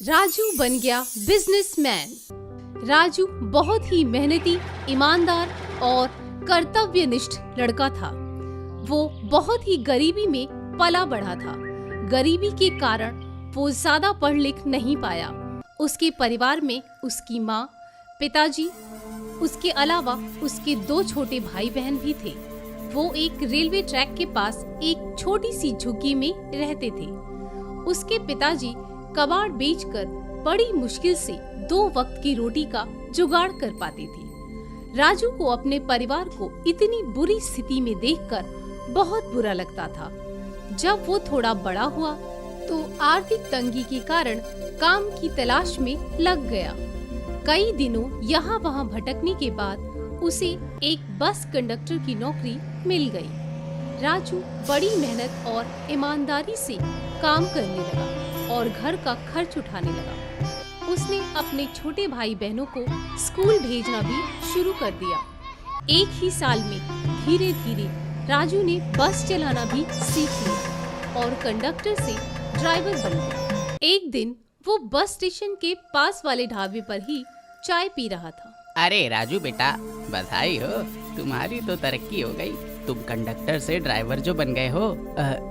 राजू बन गया बिजनेसमैन। राजू बहुत ही मेहनती, ईमानदार और कर्तव्यनिष्ठ लड़का था। वो बहुत ही गरीबी में पला बढ़ा था। गरीबी के कारण वो ज्यादा पढ़ लिख नहीं पाया। उसके परिवार में उसकी माँ, पिताजी, उसके अलावा उसके 2 छोटे भाई बहन भी थे। वो एक रेलवे ट्रैक के पास एक छोटी सी झुग्गी में रहते थे। उसके पिताजी कबाड़ बेचकर बड़ी मुश्किल से 2 वक्त की रोटी का जुगाड़ कर पाते थे। राजू को अपने परिवार को इतनी बुरी स्थिति में देखकर बहुत बुरा लगता था। जब वो थोड़ा बड़ा हुआ तो आर्थिक तंगी के कारण काम की तलाश में लग गया। कई दिनों यहाँ वहाँ भटकने के बाद उसे एक बस कंडक्टर की नौकरी मिल गई। राजू बड़ी मेहनत और ईमानदारी से काम करने लगा और घर का खर्च उठाने लगा। उसने अपने छोटे भाई बहनों को स्कूल भेजना भी शुरू कर दिया। एक ही साल में धीरे धीरे राजू ने बस चलाना भी सीख लिया और कंडक्टर से ड्राइवर बन गया। एक दिन वो बस स्टेशन के पास वाले ढाबे पर ही चाय पी रहा था। अरे राजू बेटा, बधाई हो, तुम्हारी तो तरक्की हो गई। तुम कंडक्टर से ड्राइवर जो बन गए हो।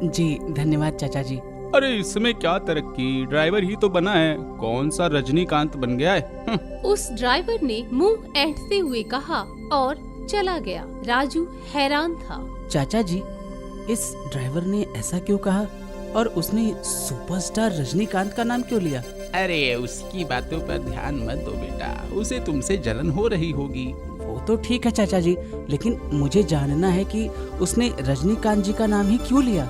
जी धन्यवाद चाचा जी। अरे इसमें क्या तरक्की, ड्राइवर ही तो बना है, कौन सा रजनीकांत बन गया है। उस ड्राइवर ने मुंह ऐंठते हुए कहा और चला गया। राजू हैरान था। चाचा जी, इस ड्राइवर ने ऐसा क्यों कहा और उसने सुपरस्टार रजनीकांत का नाम क्यों लिया? अरे उसकी बातों पर ध्यान मत दो बेटा, उसे तुमसे जलन हो रही होगी। वो तो ठीक है चाचा जी, लेकिन मुझे जानना है कि उसने रजनीकांत जी का नाम ही क्यों लिया।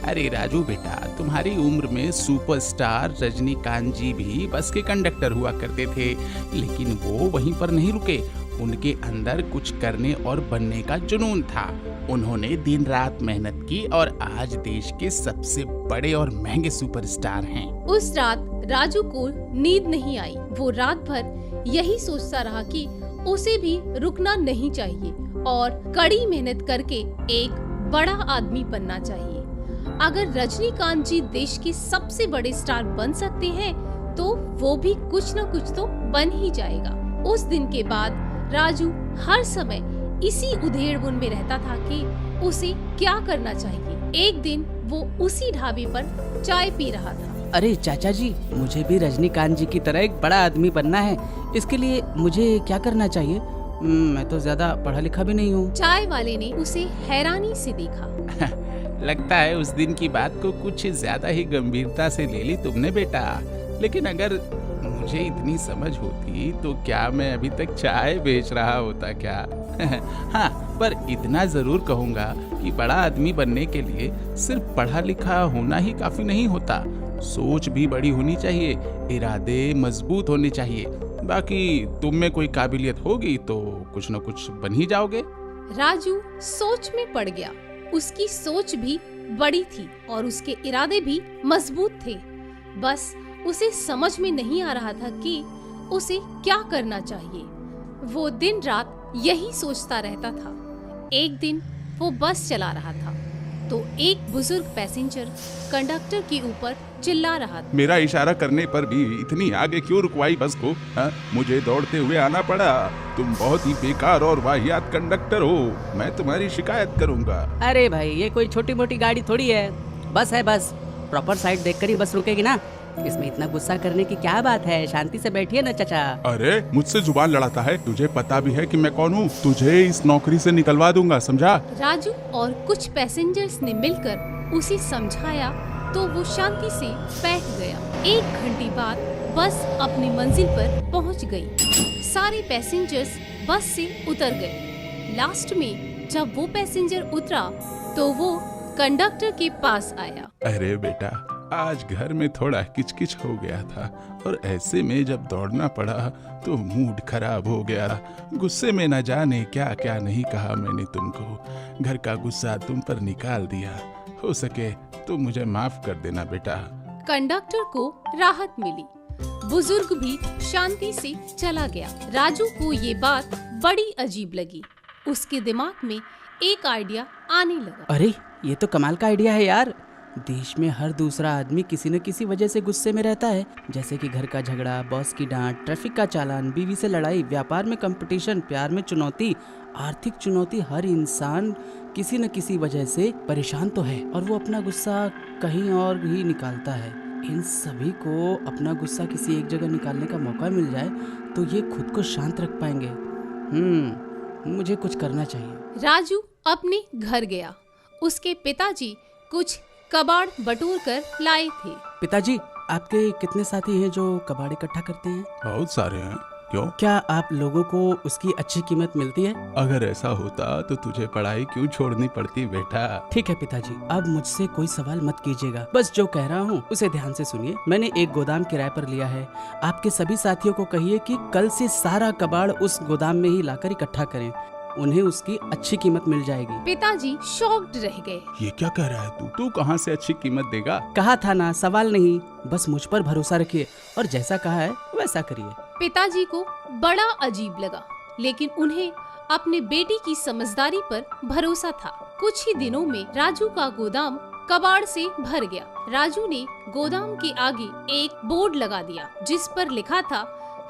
अरे राजू बेटा, तुम्हारी उम्र में सुपरस्टार रजनीकांत जी भी बस के कंडक्टर हुआ करते थे, लेकिन वो वहीं पर नहीं रुके। उनके अंदर कुछ करने और बनने का जुनून था। उन्होंने दिन रात मेहनत की और आज देश के सबसे बड़े और महंगे सुपरस्टार हैं। उस रात राजू को नींद नहीं आई। वो रात भर यही सोचता रहा कि उसे भी रुकना नहीं चाहिए और कड़ी मेहनत करके एक बड़ा आदमी बनना चाहिए। अगर रजनीकांत जी देश के सबसे बड़े स्टार बन सकते हैं तो वो भी कुछ न कुछ तो बन ही जाएगा। उस दिन के बाद राजू हर समय इसी उधेड़बुन में रहता था कि उसे क्या करना चाहिए। एक दिन वो उसी ढाबे पर चाय पी रहा था। अरे चाचा जी, मुझे भी रजनीकांत जी की तरह एक बड़ा आदमी बनना है। इसके लिए मुझे क्या करना चाहिए? मैं तो ज्यादा पढ़ा लिखा भी नहीं हूँ। चाय वाले ने उसे हैरानी से देखा। लगता है उस दिन की बात को कुछ ज्यादा ही गंभीरता से ले ली तुमने बेटा, लेकिन अगर मुझे इतनी समझ होती तो क्या मैं अभी तक चाय बेच रहा होता क्या? हाँ, पर इतना जरूर कहूँगा कि बड़ा आदमी बनने के लिए सिर्फ पढ़ा लिखा होना ही काफी नहीं होता। सोच भी बड़ी होनी चाहिए, इरादे मजबूत होने चाहिए। बाकी तुम में कोई काबिलियत होगी तो कुछ न कुछ बन ही जाओगे। राजू सोच में पड़ गया। उसकी सोच भी बड़ी थी और उसके इरादे भी मजबूत थे। बस उसे समझ में नहीं आ रहा था कि उसे क्या करना चाहिए। वो दिन रात यही सोचता रहता था। एक दिन वो बस चला रहा था तो एक बुजुर्ग पैसेंजर कंडक्टर के ऊपर चिल्ला रहा था। मेरा इशारा करने पर भी इतनी आगे क्यों रुकवाई बस को? मुझे दौड़ते हुए आना पड़ा। तुम बहुत ही बेकार और वाहियात कंडक्टर हो, मैं तुम्हारी शिकायत करूंगा। अरे भाई, ये कोई छोटी मोटी गाड़ी थोड़ी है, बस है बस। प्रॉपर साइड देखकर ही बस रुकेगी ना। इसमें इतना गुस्सा करने की क्या बात है? शांति से बैठिए ना चाचा। अरे मुझसे जुबान लड़ाता है, तुझे पता भी है कि मैं कौन हूँ। तुझे इस नौकरी से निकलवा दूंगा, समझा? राजू और कुछ पैसेंजर्स ने मिलकर उसे समझाया तो वो शांति से बैठ गया। 1 घंटे बाद बस अपनी मंजिल पर पहुंच गई। सारे पैसेंजर्स बस से उतर गए। लास्ट में जब वो पैसेंजर उतरा तो वो कंडक्टर के पास आया। अरे बेटा, आज घर में थोड़ा किचकिच हो गया था और ऐसे में जब दौड़ना पड़ा तो मूड खराब हो गया। गुस्से में न जाने क्या क्या नहीं कहा मैंने तुमको। घर का गुस्सा तुम पर निकाल दिया। हो सके तो मुझे माफ कर देना बेटा। कंडक्टर को राहत मिली। बुजुर्ग भी शांति से चला गया। राजू को ये बात बड़ी अजीब लगी। उसके दिमाग में एक आइडिया आने लगा। अरे ये तो कमाल का आइडिया है यार। देश में हर दूसरा आदमी किसी न किसी वजह से गुस्से में रहता है, जैसे कि घर का झगड़ा, बॉस की डांट, ट्रैफिक का चालान, बीवी से लड़ाई, व्यापार में कंपटीशन, प्यार में चुनौती, आर्थिक चुनौती। हर इंसान किसी न किसी वजह से परेशान तो है और वो अपना गुस्सा कहीं और ही निकालता है। इन सभी को अपना गुस्सा किसी एक जगह निकालने का मौका मिल जाए तो ये खुद को शांत रख पाएंगे। मुझे कुछ करना चाहिए। राजू अपने घर गया। उसके पिताजी कुछ कबाड़ बटोर कर लाए थे। पिताजी, आपके कितने साथी हैं जो कबाड़ इकट्ठा करते हैं? बहुत सारे हैं। क्यों? क्या आप लोगों को उसकी अच्छी कीमत मिलती है? अगर ऐसा होता तो तुझे पढ़ाई क्यों छोड़नी पड़ती बेटा? ठीक है पिताजी, अब मुझसे कोई सवाल मत कीजिएगा, बस जो कह रहा हूँ उसे ध्यान से सुनिए। मैंने एक गोदाम किराए पर लिया है। आपके सभी साथियों को कहिए कि कल से सारा कबाड़ उस गोदाम में ही लाकर इकट्ठा करें, उन्हें उसकी अच्छी कीमत मिल जाएगी। पिताजी शॉक्ड रह गए। ये क्या कह रहा है तू कहाँ से अच्छी कीमत देगा? कहा था ना, सवाल नहीं, बस मुझ पर भरोसा रखिए और जैसा कहा है वैसा करिए। पिताजी को बड़ा अजीब लगा, लेकिन उन्हें अपने बेटी की समझदारी पर भरोसा था। कुछ ही दिनों में राजू का गोदाम कबाड़ से भर गया। राजू ने गोदाम के आगे एक बोर्ड लगा दिया जिस पर लिखा था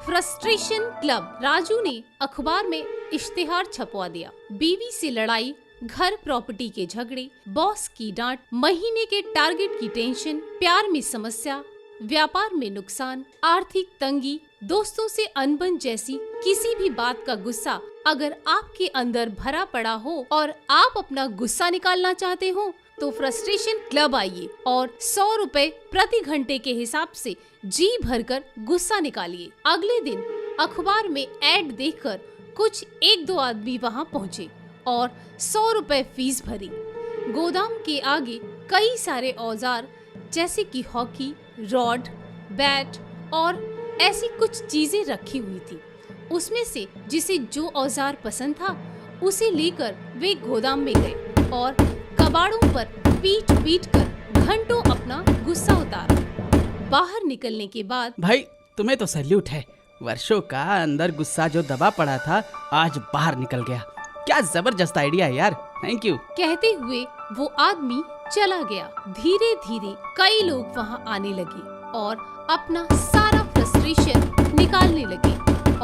फ्रस्ट्रेशन क्लब। राजू ने अखबार में इश्तिहार छपवा दिया। बीवी से लड़ाई, घर प्रॉपर्टी के झगड़े, बॉस की डांट, महीने के टारगेट की टेंशन, प्यार में समस्या, व्यापार में नुकसान, आर्थिक तंगी, दोस्तों से अनबन जैसी किसी भी बात का गुस्सा अगर आपके अंदर भरा पड़ा हो और आप अपना गुस्सा निकालना चाहते हो तो फ्रस्ट्रेशन क्लब आइए और 100 रुपए प्रति घंटे के हिसाब से जी भरकर गुस्सा निकालिए। अगले दिन अखबार में ऐड देखकर कुछ 1-2 आदमी वहां पहुंचे और 100 रुपए फीस भरी। गोदाम के आगे कई औजार औजार जैसे कि हॉकी, रॉड, बैट और ऐसी कुछ चीजें रखी हुई थी। उसमें से जिसे जो औजार पसंद था उसे लेकर वे गोदाम में गए और कबाड़ों पर पीट पीट कर घंटों अपना गुस्सा उतारा। बाहर निकलने के बाद, भाई तुम्हें तो सैल्यूट है, वर्षों का अंदर गुस्सा जो दबा पड़ा था आज बाहर निकल गया। क्या जबरदस्त आइडिया है यार, थैंक यू। कहते हुए वो आदमी चला गया। धीरे धीरे कई लोग वहां आने लगे और अपना सारा फ्रस्ट्रेशन निकालने लगे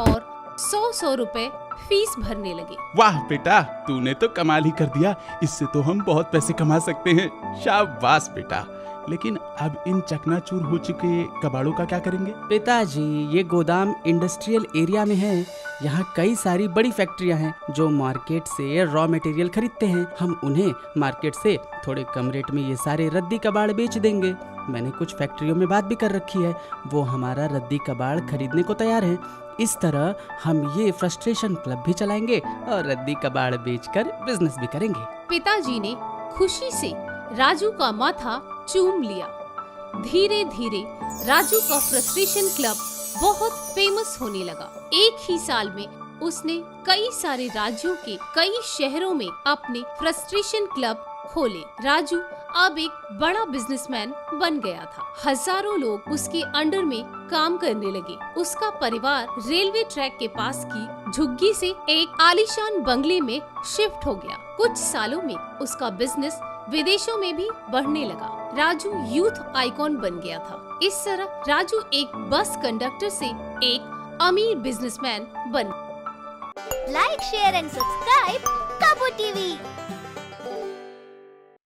और 100 रुपए फीस भरने लगे। वाह बेटा, तूने तो कमाल ही कर दिया। इससे तो हम बहुत पैसे कमा सकते हैं। शाबाश बेटा। लेकिन अब इन चकनाचूर हो चुके कबाड़ों का क्या करेंगे? पिताजी, ये गोदाम इंडस्ट्रियल एरिया में है। यहाँ कई सारी बड़ी फैक्ट्रियाँ हैं जो मार्केट से रॉ मटेरियल खरीदते हैं। हम उन्हें मार्केट से थोड़े कम रेट में ये सारे रद्दी कबाड़ बेच देंगे। मैंने कुछ फैक्ट्रियों में बात भी कर रखी है, वो हमारा रद्दी कबाड़ खरीदने को तैयार है। इस तरह हम ये फ्रस्ट्रेशन क्लब भी चलाएंगे और रद्दी कबाड़ बेचकर बिजनेस भी करेंगे। पिताजी ने खुशी से राजू का माथा चूम लिया। धीरे धीरे राजू का फ्रस्ट्रेशन क्लब बहुत फेमस होने लगा। एक ही साल में उसने कई सारे राज्यों के कई शहरों में अपने फ्रस्ट्रेशन क्लब खोले। राजू अब एक बड़ा बिजनेसमैन बन गया था। हजारों लोग उसके अंडर में काम करने लगे। उसका परिवार रेलवे ट्रैक के पास की झुग्गी से एक आलीशान बंगले में शिफ्ट हो गया। कुछ सालों में उसका बिजनेस विदेशों में भी बढ़ने लगा। राजू यूथ आइकॉन बन गया था। इस तरह राजू एक बस कंडक्टर से एक अमीर बिजनेसमैन बन। Like, share and subscribe